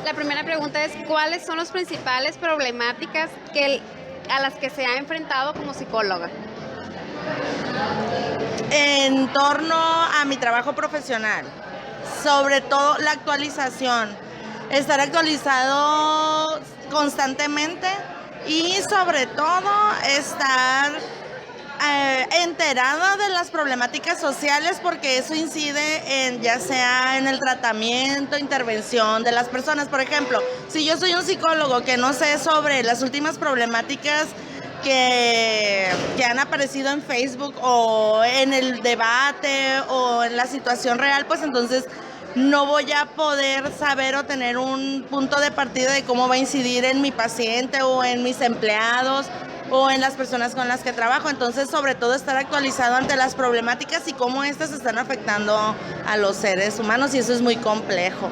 La primera pregunta es, ¿cuáles son las principales problemáticas a las que se ha enfrentado como psicóloga? En torno a mi trabajo profesional, sobre todo la actualización, estar actualizado constantemente y sobre todo estar enterada de las problemáticas sociales, porque eso incide en ya sea en el tratamiento, intervención de las personas. Por ejemplo, si yo soy un psicólogo que no sé sobre las últimas problemáticas que han aparecido en Facebook o en el debate o en la situación real, pues entonces no voy a poder saber o tener un punto de partida de cómo va a incidir en mi paciente o en mis empleados o en las personas con las que trabajo. Entonces, sobre todo, estar actualizado ante las problemáticas y cómo estas están afectando a los seres humanos, y eso es muy complejo.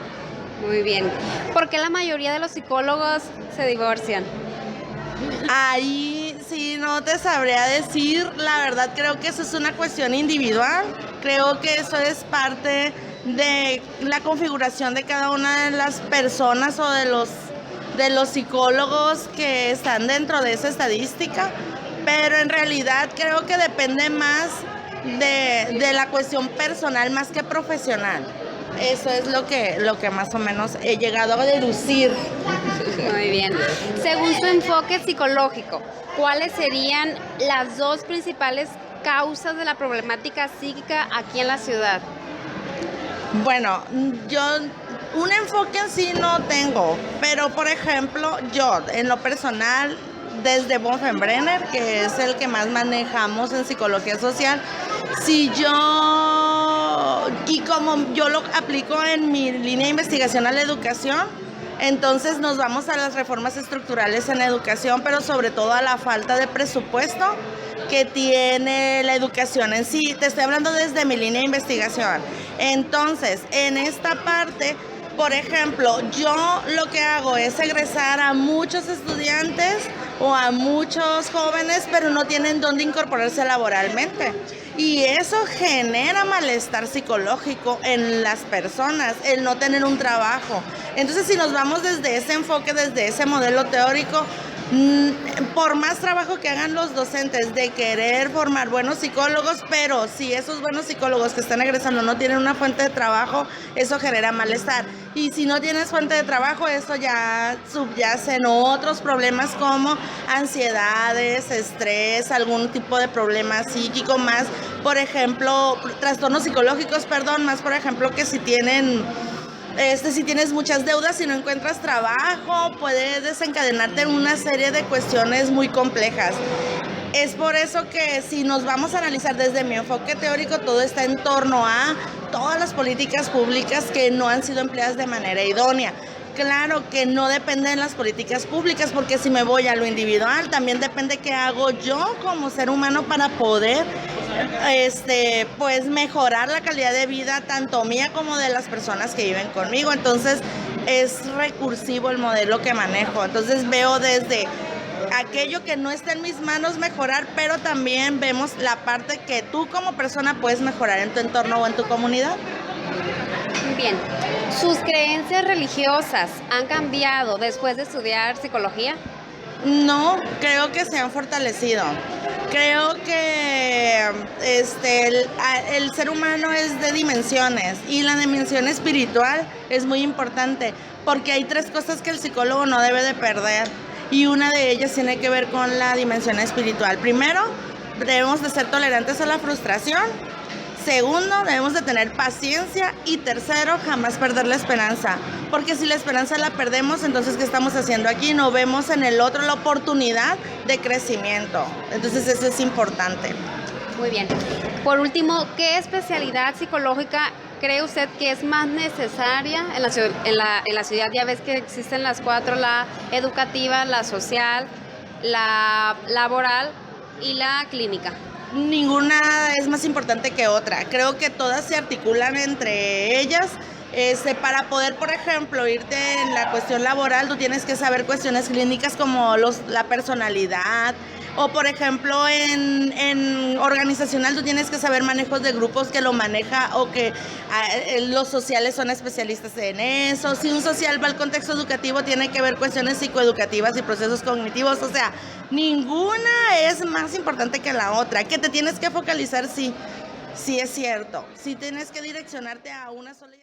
Muy bien. ¿Por qué la mayoría de los psicólogos se divorcian? Ahí sí no te sabría decir, la verdad creo que eso es una cuestión individual, creo que eso es parte de la configuración de cada una de las personas o de los psicólogos que están dentro de esa estadística, pero en realidad creo que depende más de la cuestión personal más que profesional. Eso es lo que más o menos he llegado a deducir. Muy bien. Según su enfoque psicológico, ¿cuáles serían las dos principales causas de la problemática psíquica aquí en la ciudad? Bueno, yo un enfoque en sí no tengo, pero por ejemplo, yo en lo personal, desde Bonfenbrenner, que es el que más manejamos en psicología social, si yo, y como yo lo aplico en mi línea de investigación a la educación, entonces nos vamos a las reformas estructurales en educación, pero sobre todo a la falta de presupuesto que tiene la educación en sí. Te estoy hablando desde mi línea de investigación. Entonces, en esta parte, por ejemplo, yo lo que hago es egresar a muchos estudiantes o a muchos jóvenes, pero no tienen dónde incorporarse laboralmente. Y eso genera malestar psicológico en las personas, el no tener un trabajo. Entonces, si nos vamos desde ese enfoque, desde ese modelo teórico, por más trabajo que hagan los docentes de querer formar buenos psicólogos, pero si esos buenos psicólogos que están egresando no tienen una fuente de trabajo, eso genera malestar. Y si no tienes fuente de trabajo, eso ya subyace en otros problemas como ansiedades, estrés, algún tipo de problema psíquico más, por ejemplo, trastornos psicológicos, perdón, más por ejemplo que si tienes muchas deudas y no encuentras trabajo, puede desencadenarte en una serie de cuestiones muy complejas. Es por eso que si nos vamos a analizar desde mi enfoque teórico, todo está en torno a todas las políticas públicas que no han sido empleadas de manera idónea. Claro que no depende de las políticas públicas, porque si me voy a lo individual, también depende qué hago yo como ser humano para poder pues mejorar la calidad de vida tanto mía como de las personas que viven conmigo. Entonces es recursivo el modelo que manejo. Entonces veo desde aquello que no está en mis manos mejorar, pero también vemos la parte que tú como persona puedes mejorar en tu entorno o en tu comunidad. Bien, ¿sus creencias religiosas han cambiado después de estudiar psicología? No, creo que se han fortalecido. Creo que el ser humano es de dimensiones, y la dimensión espiritual es muy importante, porque hay 3 cosas que el psicólogo no debe de perder, y una de ellas tiene que ver con la dimensión espiritual. Primero, debemos de ser tolerantes a la frustración. Segundo, debemos de tener paciencia. Y tercero, jamás perder la esperanza. Porque si la esperanza la perdemos, entonces ¿qué estamos haciendo aquí? No vemos en el otro la oportunidad de crecimiento. Entonces eso es importante. Muy bien. Por último, ¿qué especialidad psicológica cree usted que es más necesaria en la ciudad? Ya ves que existen las 4, la educativa, la social, la laboral y la clínica. Ninguna es más importante que otra. Creo que todas se articulan entre ellas. Para poder, por ejemplo, irte en la cuestión laboral, tú tienes que saber cuestiones clínicas como la personalidad, O por ejemplo, en organizacional tú tienes que saber manejos de grupos que lo maneja o que los sociales son especialistas en eso. Si un social va al contexto educativo, tiene que ver cuestiones psicoeducativas y procesos cognitivos. O sea, ninguna es más importante que la otra. Que te tienes que focalizar, sí, sí es cierto. Sí tienes que direccionarte a una sola.